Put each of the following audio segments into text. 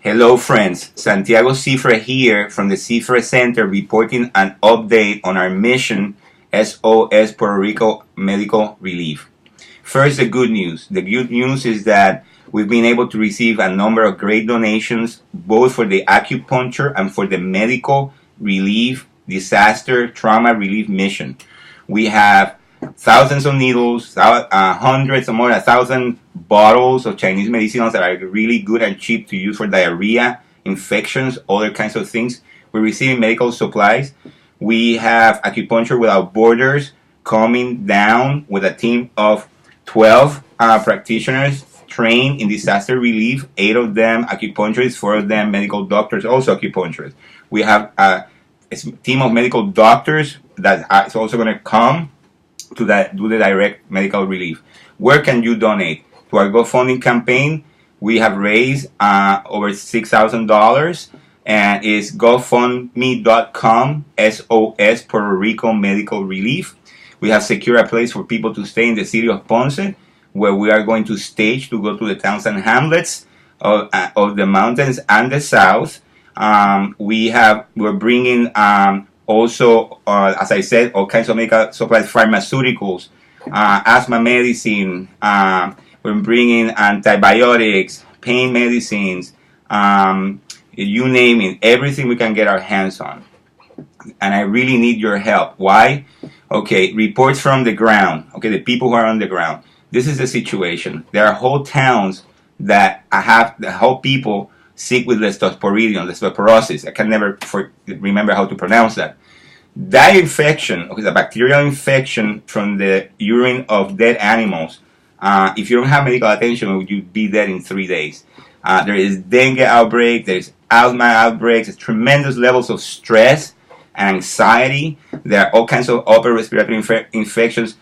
Hello friends, Santiago Cifre here from the Cifre Center reporting an update on our mission SOS Puerto Rico Medical Relief. First, the good news. The good news is that we've been able to receive a number of great donations both for the acupuncture and for the medical relief, disaster, trauma relief mission. We have thousands of needles, hundreds or more, 1,000 bottles of Chinese medicinals that are really good and cheap to use for diarrhea, infections, other kinds of things. We're receiving medical supplies. We have Acupuncture Without Borders coming down with a team of 12 practitioners trained in disaster relief, 8 of them acupuncturists, 4 of them medical doctors, also acupuncturists. We have a team of medical doctors that is also going to come to do the direct medical relief. Where can you donate? To our GoFundMe campaign, we have raised over $6,000, and it's gofundme.com SOS Puerto Rico Medical Relief. We have secured a place for people to stay in the city of Ponce, where we are going to stage to go to the towns and hamlets of the mountains and the south. We're bringing also, as I said, all kinds of medical supplies, pharmaceuticals, asthma medicine. We're bringing antibiotics, pain medicines, you name it, everything we can get our hands on. And I really need your help. Why? Okay, reports from the ground. Okay, the people who are on the ground. This is the situation. There are whole towns that have the whole people sick with leptosporidium. I can never remember how to pronounce that. That infection, okay, the bacterial infection from the urine of dead animals, if you don't have medical attention, you'll be dead in 3 days. There is dengue outbreak, there's asthma outbreaks, there's tremendous levels of stress and anxiety. There are all kinds of upper respiratory infections.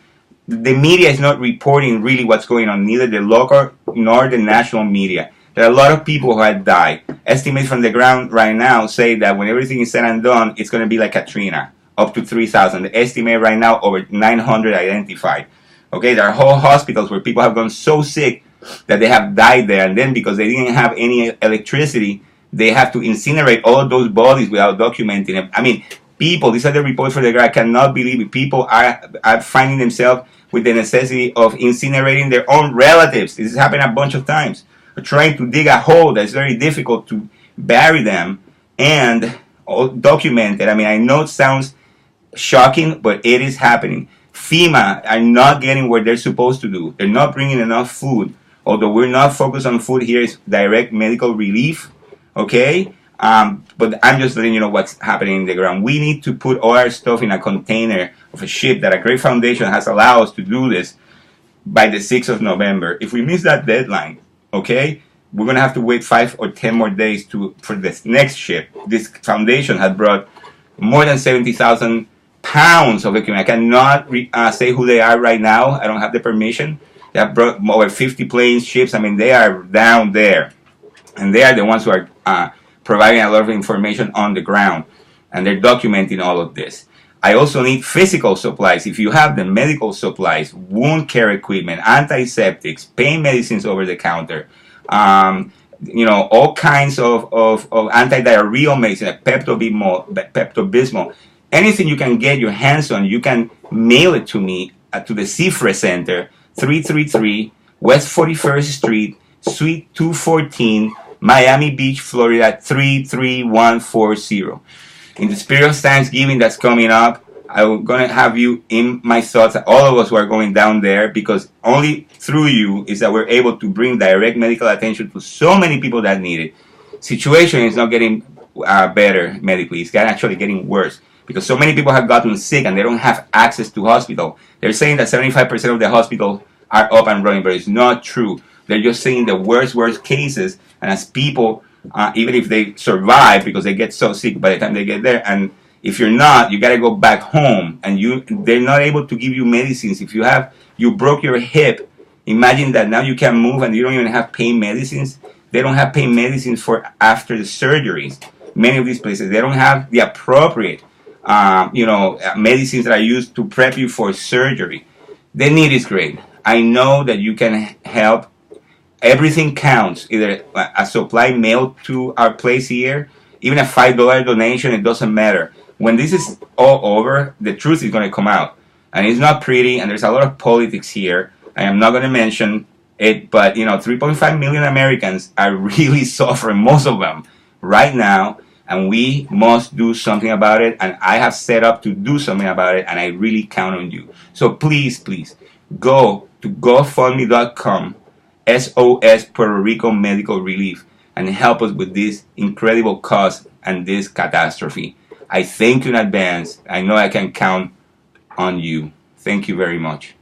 The media is not reporting really what's going on, neither the local nor the national media. There are a lot of people who have died. Estimates from the ground right now say that when everything is said and done, it's going to be like Katrina, up to 3,000. The estimate right now, over 900 identified. Okay, there are whole hospitals where people have gone so sick that they have died there, and then because they didn't have any electricity, they have to incinerate all of those bodies without documenting them. I mean, people, these are the reports for the ground. I cannot believe it. People are finding themselves with the necessity of incinerating their own relatives. This has happened a bunch of times. Trying to dig a hole that's very difficult to bury them and document it. I mean, I know it sounds shocking, but it is happening. FEMA are not getting what they're supposed to do. They're not bringing enough food. Although we're not focused on food here, it's direct medical relief. Okay? But I'm just letting you know what's happening in the ground. We need to put all our stuff in a container of a ship that a great foundation has allowed us to do this by the 6th of November. If we miss that deadline, okay, we're going to have to wait 5 or 10 more days for this next ship. This foundation had brought more than 70,000 pounds of equipment. I cannot say who they are right now. I don't have the permission. They have brought over 50 planes, ships. I mean, they are down there. And they are the ones who are providing a lot of information on the ground. And they're documenting all of this. I also need physical supplies. If you have the medical supplies, wound care equipment, antiseptics, pain medicines over the counter, all kinds of anti-diarrheal medicine, like Pepto-Bismol, anything you can get your hands on, you can mail it to me to the Cifre Center, 333 West 41st Street, Suite 214, Miami Beach, Florida, 33140. In the spirit of Thanksgiving that's coming up, I'm going to have you in my thoughts, all of us who are going down there, because only through you is that we're able to bring direct medical attention to so many people that need it. Situation is not getting better medically. It's actually getting worse because so many people have gotten sick and they don't have access to hospital. They're saying that 75% of the hospitals are up and running, but it's not true. They're just saying the worst cases, and as people, even if they survive because they get so sick by the time they get there, and if you're not, you got to go back home, and they're not able to give you medicines. If you broke your hip, imagine that now you can't move and you don't even have pain medicines. They don't have pain medicines for after the surgeries. Many of these places, they don't have the appropriate, medicines that are used to prep you for surgery. The need is great. I know that you can help Everything counts. Either a supply mailed to our place here, even a $5 donation, it doesn't matter. When this is all over, the truth is going to come out. And it's not pretty, and there's a lot of politics here. I am not going to mention it, but 3.5 million Americans are really suffering, most of them, right now, and we must do something about it. And I have set up to do something about it, and I really count on you. So please, please, go to GoFundMe.com, SOS Puerto Rico Medical Relief, and help us with this incredible cause and this catastrophe. I thank you in advance. I know I can count on you. Thank you very much.